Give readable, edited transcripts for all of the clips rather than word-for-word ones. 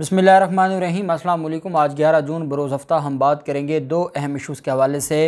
बिस्मिल्लाहिर्रहमानिर्रहीम। अस्सलाम वालेकुम। आज 11 जून बरोज़ हफ्ता हम बात करेंगे दो अहम इशूज़ के हवाले से।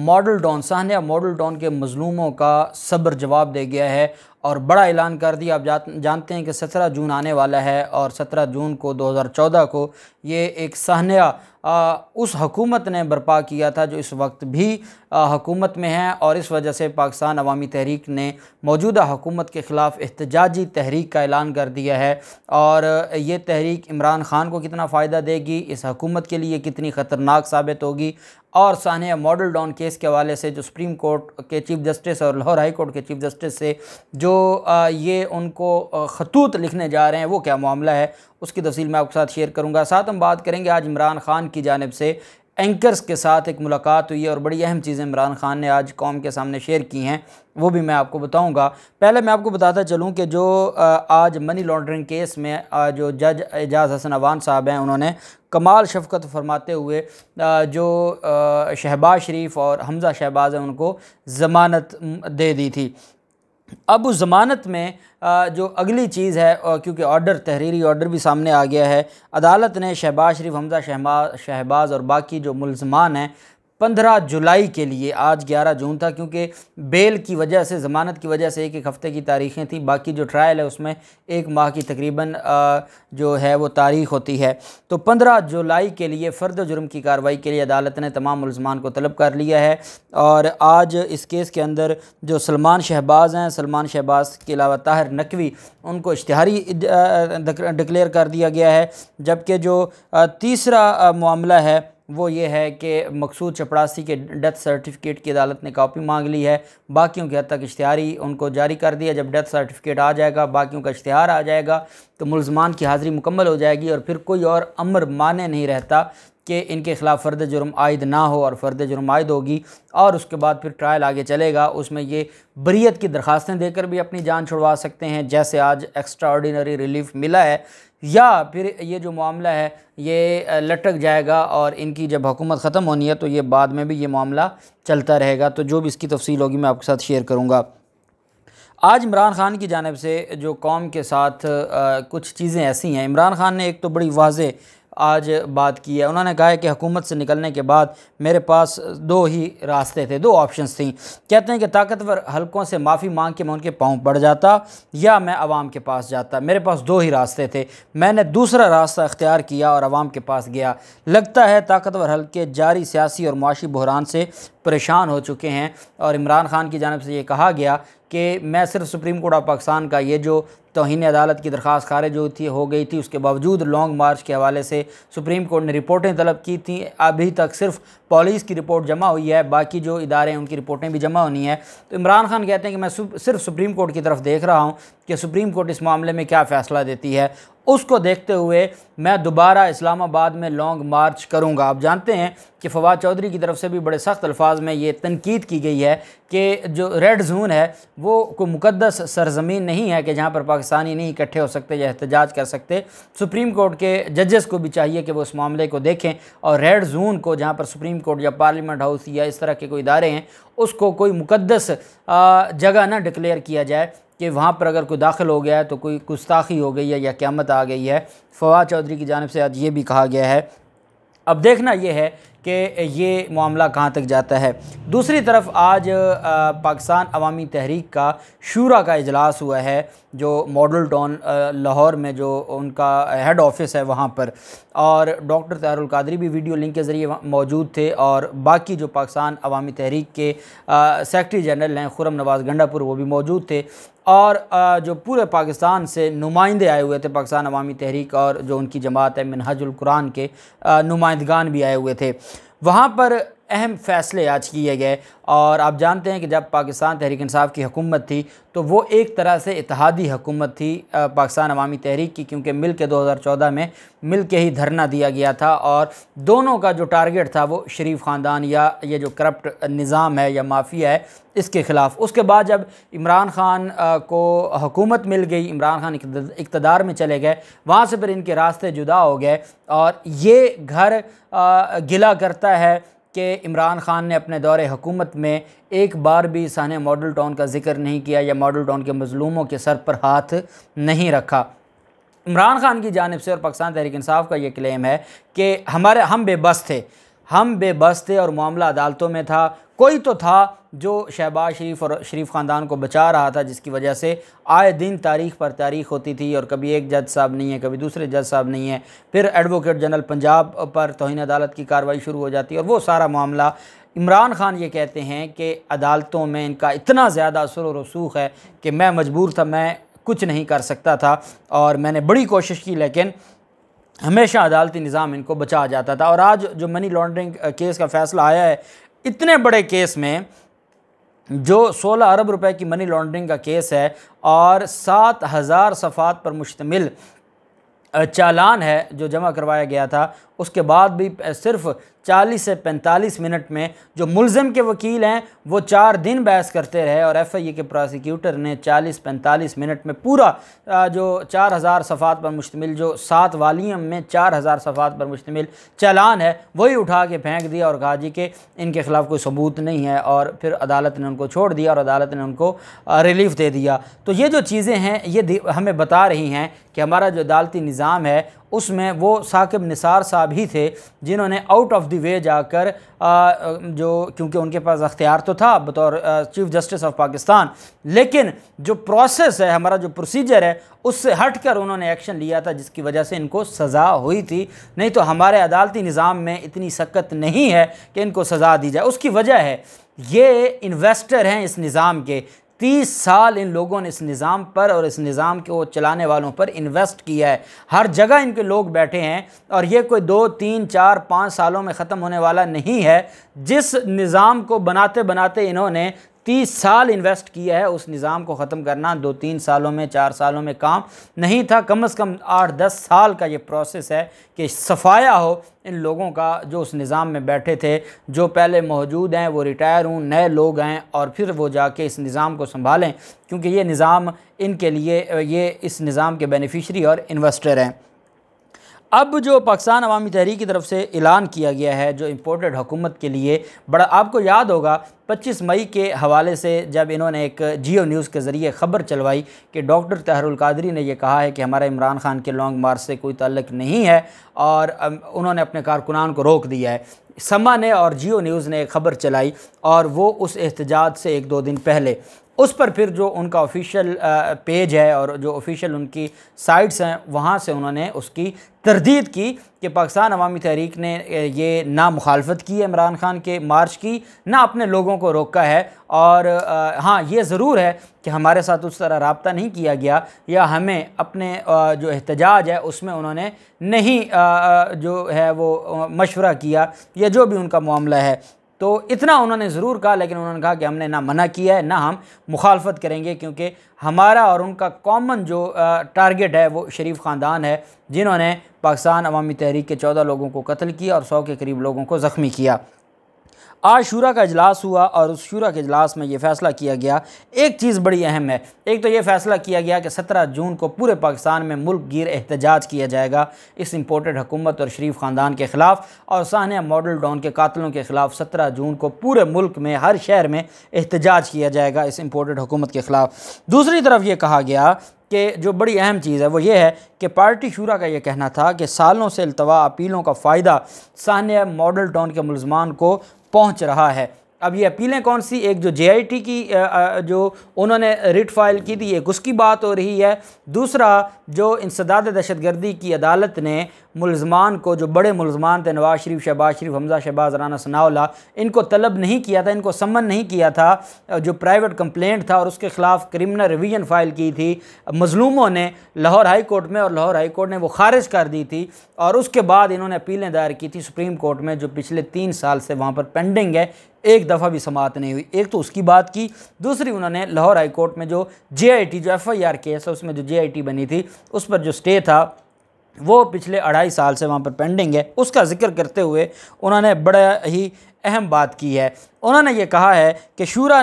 मॉडल टाउन साहनिया मॉडल टाउन के मज़लूमों का सब्र जवाब दे गया है और बड़ा ऐलान कर दिया। आप जानते हैं कि 17 जून आने वाला है और 17 जून को 2014 को ये एक साहनिया उस हुकूमत ने बर्पा किया था जो इस वक्त भी हुकूमत में है, और इस वजह से पाकिस्तान अवामी तहरीक ने मौजूदा हुकूमत के ख़िलाफ़ एहतजाजी तहरीक का ऐलान कर दिया है। और ये तहरीक इमरान ख़ान को कितना फ़ायदा देगी, इस हुकूमत के लिए कितनी ख़तरनाक साबित होगी, और सानिया मॉडल टाउन केस के हवाले से जो सुप्रीम कोर्ट के चीफ जस्टिस और लाहौर हाई कोर्ट के चीफ जस्टिस से जो ये उनको ख़तूत लिखने जा रहे हैं वो क्या मामला है, उसकी तफसील मैं आपके साथ शेयर करूँगा। साथ हम बात करेंगे आज इमरान ख़ान की जानिब से एंकर्स के साथ एक मुलाकात हुई है और बड़ी अहम चीज़ें इमरान ख़ान ने आज कौम के सामने शेयर की हैं, वो भी मैं आपको बताऊंगा। पहले मैं आपको बताता चलूं कि जो आज मनी लॉन्ड्रिंग केस में जो जज एजाज़ हसन अवान साहब हैं, उन्होंने कमाल शफ़क़त फरमाते हुए जो शहबाज शरीफ और हमज़ा शहबाज हैं उनको ज़मानत दे दी थी। अब उस ज़मानत में जो अगली चीज़ है, क्योंकि ऑर्डर तहरीरी ऑर्डर भी सामने आ गया है, अदालत ने शहबाज शरीफ, हमज़ा शहबाज और बाकी जो मुल्ज़मान हैं 15 जुलाई के लिए, आज 11 जून था क्योंकि बेल की वजह से, ज़मानत की वजह से एक हफ़्ते की तारीखें थी, बाकी जो ट्रायल है उसमें 1 माह की तकरीबन जो है वो तारीख़ होती है। तो 15 जुलाई के लिए फ़र्द जुर्म की कार्रवाई के लिए अदालत ने तमाम मुल्ज़मान को तलब कर लिया है। और आज इस केस के अंदर जो सलमान शहबाज हैं, सलमान शहबाज के अलावा ताहिर नकवी, उनको इश्तिहारी डिक्लेयर कर दिया गया है। जबकि जो तीसरा मामला है वो ये है कि मकसूद चपड़ासी के डेथ सर्टिफिकेट की अदालत ने कॉपी मांग ली है। बाकियों के हद तक इश्तिहारी उनको जारी कर दिया। जब डेथ सर्टिफिकेट आ जाएगा, बाकियों का इश्तिहार आ जाएगा, तो मुल्ज़मान की हाज़िरी मुकम्मल हो जाएगी और फिर कोई और अमर माने नहीं रहता कि इनके ख़िलाफ़ फ़र्द जुर्म आयद ना हो, और फ़र्द जुर्म आयद होगी और उसके बाद फिर ट्रायल आगे चलेगा। उसमें ये बरियत की दरख्वास्तें देकर भी अपनी जान छुड़वा सकते हैं, जैसे आज एक्स्ट्रा ऑर्डिनरी रिलीफ मिला है, या फिर ये जो मामला है ये लटक जाएगा और इनकी जब हुकूमत ख़त्म होनी है तो ये बाद में भी ये मामला चलता रहेगा। तो जो भी इसकी तफसील होगी मैं आपके साथ शेयर करूँगा। आज इमरान ख़ान की जानिब से जो कौम के साथ कुछ चीज़ें ऐसी हैं, इमरान ख़ान ने एक तो बड़ी वाज़े आज बात की है। उन्होंने कहा है कि हुकूमत से निकलने के बाद मेरे पास दो ही रास्ते थे, दो ऑप्शंस थी। कहते हैं कि ताकतवर हलकों से माफ़ी मांग के मैं उनके पाँव पड़ जाता या मैं अवाम के पास जाता। मेरे पास दो ही रास्ते थे, मैंने दूसरा रास्ता इख्तियार किया और अवाम के पास गया। लगता है ताकतवर हलके जारी सियासी और मुआशी बहरान से परेशान हो चुके हैं। और इमरान ख़ान की जानिब से ये कहा गया कि मैं सिर्फ सुप्रीम कोर्ट ऑफ पाकिस्तान का ये जो तौहीन अदालत की दरख्वास्त खारिज हो गई थी, उसके बावजूद लॉन्ग मार्च के हवाले से सुप्रीम कोर्ट ने रिपोर्टें तलब की थी। अभी तक सिर्फ पुलिस की रिपोर्ट जमा हुई है, बाकी जो इदारे हैं उनकी रिपोर्टें भी जमा होनी है। तो इमरान ख़ान कहते हैं कि मैं सिर्फ सुप्रीम कोर्ट की तरफ देख रहा हूँ कि सुप्रीम कोर्ट इस मामले में क्या फ़ैसला देती है। उसको देखते हुए मैं दोबारा इस्लामाबाद में लॉन्ग मार्च करूँगा। आप जानते हैं कि फवाद चौधरी की तरफ से भी बड़े सख्त अल्फाज में ये तनकीद की गई है कि जो रेड जोन है वो कोई मुकद्दस सरजमीन नहीं है कि जहाँ पर पाकिस्तानी नहीं इकट्ठे हो सकते या एहतजाज कर सकते। सुप्रीम कोर्ट के जजेस को भी चाहिए कि वो इस मामले को देखें और रेड जोन को, जहाँ पर सुप्रीम कोर्ट या पार्लियामेंट हाउस या इस तरह के कोई इदारे हैं, उसको कोई मुकद्दस जगह ना डिक्लेयर किया जाए कि वहाँ पर अगर कोई दाखिल हो गया है तो कोई गुस्ताखी हो गई है या क़यामत आ गई है। फवाद चौधरी की जानिब से आज ये भी कहा गया है। अब देखना ये है कि ये मामला कहाँ तक जाता है। दूसरी तरफ आज पाकिस्तान अवामी तहरीक का शूरा का इजलास हुआ है, जो मॉडल टाउन लाहौर में जो उनका हेड ऑफिस है वहाँ पर, और डॉक्टर तारुल कादरी भी वीडियो लिंक के ज़रिए मौजूद थे, और बाकी जो पाकिस्तान अवामी तहरीक के सेक्रेटरी जनरल हैं खुर्रम नवाज़ गंडापुर, वो भी मौजूद थे, और जो पूरे पाकिस्तान से नुमाइंदे आए हुए थे पाकिस्तान अवामी तहरीक, और जो उनकी जमात है मिनहाजुल कुरान के नुमाइंदगान भी आए हुए थे। वहाँ पर अहम फ़ैसले आज किए गए। और आप जानते हैं कि जब पाकिस्तान तहरीक इंसाफ की हुकूमत थी तो वो एक तरह से इत्तेहादी हुकूमत थी पाकिस्तान अवामी तहरीक की, क्योंकि मिल के 2014 में मिल के ही धरना दिया गया था, और दोनों का जो टारगेट था वो शरीफ ख़ानदान या ये जो करप्ट निज़ाम है या माफिया है, इसके ख़िलाफ़। उसके बाद जब इमरान ख़ान को हुकूमत मिल गई, इमरान ख़ान इक़्तिदार में चले गए, वहाँ से फिर इनके रास्ते जुदा हो गए, और ये घर गिला करता है कि इमरान ख़ान ने अपने दौरे हुकूमत में एक बार भी सानिया मॉडल टाउन का जिक्र नहीं किया या मॉडल टाउन के मज़लूमों के सर पर हाथ नहीं रखा। इमरान खान की जानिब से और पाकिस्तान तहरीक इंसाफ का ये क्लेम है कि हम बेबस थे और मामला अदालतों में था। कोई तो था जो शहबाज शरीफ और शरीफ ख़ानदान को बचा रहा था, जिसकी वजह से आए दिन तारीख पर तारीख होती थी और कभी एक जज साहब नहीं है, कभी दूसरे जज साहब नहीं है, फिर एडवोकेट जनरल पंजाब पर तौहीन अदालत की कार्रवाई शुरू हो जाती है। और वो सारा मामला इमरान खान ये कहते हैं कि अदालतों में इनका इतना ज़्यादा असर व रसूख है कि मैं मजबूर था, मैं कुछ नहीं कर सकता था और मैंने बड़ी कोशिश की, लेकिन हमेशा अदालती निज़ाम इनको बचा जाता था। और आज जो मनी लॉन्ड्रिंग केस का फ़ैसला आया है, इतने बड़े केस में जो 16 अरब रुपए की मनी लॉन्ड्रिंग का केस है और 7000 सफ़ात पर मुश्तमिल चालान है जो जमा करवाया गया था, उसके बाद भी सिर्फ 40 से 45 मिनट में जो मुल्ज़िम के वकील हैं वो 4 दिन बहस करते रहे और FIA के प्रोसिक्यूटर ने 40-45 मिनट में पूरा जो 4000 सफ़ात पर मुश्तमिल, जो 7 वालियम में 4000 सफ़ात पर मुश्तमिल चालान है, वही उठा के फेंक दिया और कहा जी कि इनके ख़िलाफ़ कोई सबूत नहीं है, और फिर अदालत ने उनको छोड़ दिया और अदालत ने उनको रिलीफ़ दे दिया। तो ये जो चीज़ें हैं ये हमें बता रही हैं कि हमारा जो अदालती निज़ाम है उसमें वो साकिब निसार साहब ही थे जिन्होंने आउट ऑफ द वे जाकर क्योंकि उनके पास अख्तियार तो था बतौर चीफ़ जस्टिस ऑफ पाकिस्तान, लेकिन जो प्रोसेस है, हमारा जो प्रोसीजर है, उससे हट कर उन्होंने एक्शन लिया था, जिसकी वजह से इनको सज़ा हुई थी। नहीं तो हमारे अदालती निज़ाम में इतनी सख्त नहीं है कि इनको सज़ा दी जाए। उसकी वजह है ये इन्वेस्टर हैं इस निज़ाम के। 30 साल इन लोगों ने इस निज़ाम पर और इस निज़ाम को चलाने वालों पर इन्वेस्ट किया है। हर जगह इनके लोग बैठे हैं और ये कोई 2, 3, 4, 5 सालों में ख़त्म होने वाला नहीं है। जिस निज़ाम को बनाते बनाते इन्होंने 30 साल इन्वेस्ट किया है, उस निज़ाम को ख़त्म करना 2-3 सालों में, 4 सालों में काम नहीं था। कम से कम 8-10 साल का ये प्रोसेस है कि सफाया हो इन लोगों का जो उस निज़ाम में बैठे थे, जो पहले मौजूद हैं वो रिटायर हों, नए लोग हैं और फिर वो जाके इस निज़ाम को संभालें, क्योंकि ये निज़ाम इनके लिए, ये इस निज़ाम के बेनिफिशरी और इन्वेस्टर हैं। अब जो पाकिस्तान अवामी तहरीक की तरफ से ऐलान किया गया है जो इम्पोर्टेड हुकूमत के लिए बड़ा, आपको याद होगा 25 मई के हवाले से जब इन्होंने एक जियो न्यूज़ के ज़रिए ख़बर चलवाई कि डॉक्टर तहरुल कादरी ने यह कहा है कि हमारा इमरान खान के लॉन्ग मार्च से कोई ताल्लुक़ नहीं है और उन्होंने अपने कारकुनान को रोक दिया है। समा ने और जियो न्यूज़ ने एक ख़बर चलाई और वो उस एहतजाज से 1-2 दिन पहले उस पर फिर जो उनका ऑफिशियल पेज है और जो ऑफिशियल उनकी साइट्स हैं वहाँ से उन्होंने उसकी तरदीद की कि पाकिस्तान अवामी तहरीक ने ये ना मुखालफत की है इमरान खान के मार्च की, ना अपने लोगों को रोका है। और हाँ, ये ज़रूर है कि हमारे साथ उस तरह रब्ता नहीं किया गया या हमें अपने जो एहतजाज है उसमें उन्होंने नहीं जो है वो मशवरा किया या जो भी उनका मामला है। तो इतना उन्होंने ज़रूर कहा, लेकिन उन्होंने कहा कि हमने ना मना किया है ना हम मुखालफत करेंगे, क्योंकि हमारा और उनका कॉमन जो टारगेट है वो शरीफ ख़ानदान है, जिन्होंने पाकिस्तान अवामी तहरीक के 14 लोगों को कत्ल किया और 100 के करीब लोगों को ज़ख्मी किया। आज शूरा का इजलास हुआ और उस शूरा के इजलास में ये फ़ैसला किया गया। एक चीज़ बड़ी अहम है, एक तो ये फ़ैसला किया गया कि 17 जून को पूरे पाकिस्तान में मुल्क गिर एहतजाज किया जाएगा इस इम्पोर्टेड हुकूमत और शरीफ ख़ानदान के ख़िलाफ़, और सानिया मॉडल टाउन के कातलों के ख़िलाफ़ 17 जून को पूरे मुल्क में हर शहर में एहतजाज किया जाएगा इस इम्पोर्टेड हुकूमत के ख़िलाफ़। दूसरी तरफ ये कहा गया कि जो बड़ी अहम चीज़ है वो ये है कि पार्टी शूरा का ये कहना था कि सालों से अल्तवा अपीलों का फ़ायदा सानिया मॉडल टाउन के मुलज़मान को पहुंच रहा है। अब ये अपीलें कौन सी, एक जो JIT की जो उन्होंने रिट फाइल की थी, एक उसकी बात हो रही है। दूसरा जो इंसदाद दहशतगर्दी की अदालत ने मुलज़मान को, जो बड़े मुलज़मान थे नवाज शरीफ, शहबाज शरीफ, हमजा शहबाज, राना सनाउल्लाह, इनको तलब नहीं किया था, इनको सम्मन नहीं किया था, जो प्राइवेट कंप्लेंट था और उसके ख़िलाफ़ क्रिमिनल रिवीजन फ़ाइल की थी मज़लूमों ने लाहौर हाई कोर्ट में, और लाहौर हाई कोर्ट ने वो खारिज कर दी थी। और उसके बाद इन्होंने अपीलें दायर की थी सुप्रीम कोर्ट में, जो पिछले 3 साल से वहाँ पर पेंडिंग है, एक दफ़ा भी समाअत नहीं हुई। एक तो उसकी बात की, दूसरी उन्होंने लाहौर हाई कोर्ट में जो JIT जो FIR केस है उसमें जो JIT बनी थी उस पर जो स्टे था वो पिछले 2.5 साल से वहाँ पर पेंडिंग है, उसका जिक्र करते हुए उन्होंने बड़ा ही अहम बात की है। उन्होंने ये कहा है कि शूरा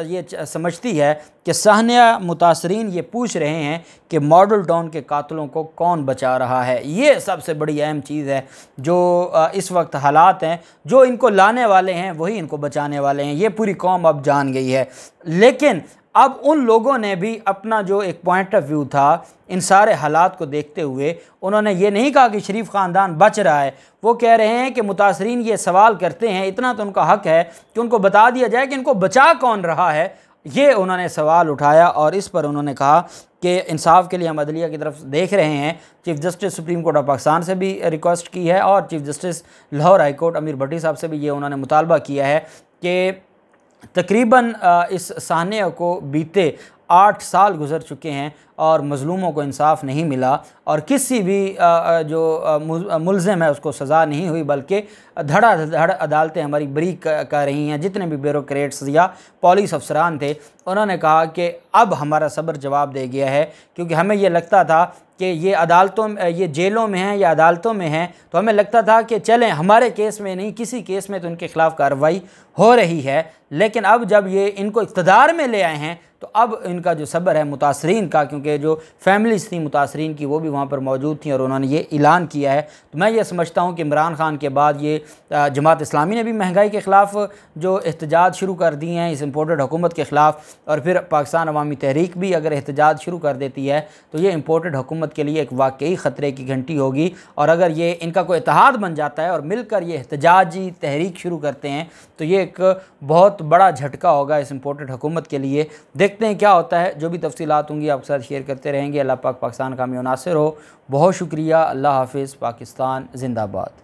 ये समझती है कि सानिया मुतासरीन ये पूछ रहे हैं कि मॉडल टाउन के कातलों को कौन बचा रहा है। ये सबसे बड़ी अहम चीज़ है जो इस वक्त हालात हैं, जो इनको लाने वाले हैं वही इनको बचाने वाले हैं, ये पूरी कौम अब जान गई है। लेकिन अब उन लोगों ने भी अपना जो एक पॉइंट ऑफ व्यू था इन सारे हालात को देखते हुए, उन्होंने ये नहीं कहा कि शरीफ ख़ानदान बच रहा है। वो कह रहे हैं कि मुतासरीन ये सवाल करते हैं, इतना तो उनका हक़ है कि उनको बता दिया जाए कि इनको बचा कौन रहा है। ये उन्होंने सवाल उठाया और इस पर उन्होंने कहा कि इंसाफ के लिए हम अदलिया की तरफ देख रहे हैं। Chief justice supreme court of Pakistan से भी रिक्वेस्ट की है और chief justice Lahore high court अमीर भट्टी साहब से भी ये उन्होंने मुतालबा किया है कि तकरीबन इस सान्या को बीते 8 साल गुजर चुके हैं और मज़लूमों को इंसाफ नहीं मिला और किसी भी जो मुल्ज़िम है उसको सज़ा नहीं हुई, बल्कि धड़ाधड़ अदालतें हमारी बरी कर रही हैं। जितने भी ब्यूरोक्रेट्स या पुलिस अफसरान थे, उन्होंने कहा कि अब हमारा सब्र जवाब दे गया है, क्योंकि हमें ये लगता था कि ये अदालतों में, ये जेलों में हैं या अदालतों में हैं, तो हमें लगता था कि चलें हमारे केस में नहीं, किसी केस में तो इनके ख़िलाफ़ कार्रवाई हो रही है। लेकिन अब जब ये इनको इक़्तिदार में ले आए हैं तो अब इनका जो सब्र है मुतासरीन का, क्योंकि जो फैमिलीज़ थी मुतासरीन की वो भी वहाँ पर मौजूद थी और उन्होंने ये ऐलान किया है, तो मैं ये समझता हूँ कि इमरान खान के बाद ये जमात इस्लामी ने भी महंगाई के ख़िलाफ़ जो एहतजाज शुरू कर दिए हैं इस इम्पोर्टेड हुकूमत के ख़िलाफ़, और फिर पाकिस्तान अवामी तहरीक भी अगर एहतजाज शुरू कर देती है तो ये इम्पोर्टेड हुकूमत के लिए एक वाकई ख़तरे की घंटी होगी। और अगर ये इनका कोई इत्तेहाद बन जाता है और मिलकर ये एहतजाजी तहरीक शुरू करते हैं तो ये एक बहुत बड़ा झटका होगा इस इम्पोर्टेड हुकूमत के लिए। देखते हैं क्या होता है। जो भी तफसीलात होंगी आपके साथ शेयर करते रहेंगे। अल्लाह पाक पाकिस्तान का हमें नासिर हो। बहुत शुक्रिया। अल्लाह हाफिज़। पाकिस्तान जिंदाबाद।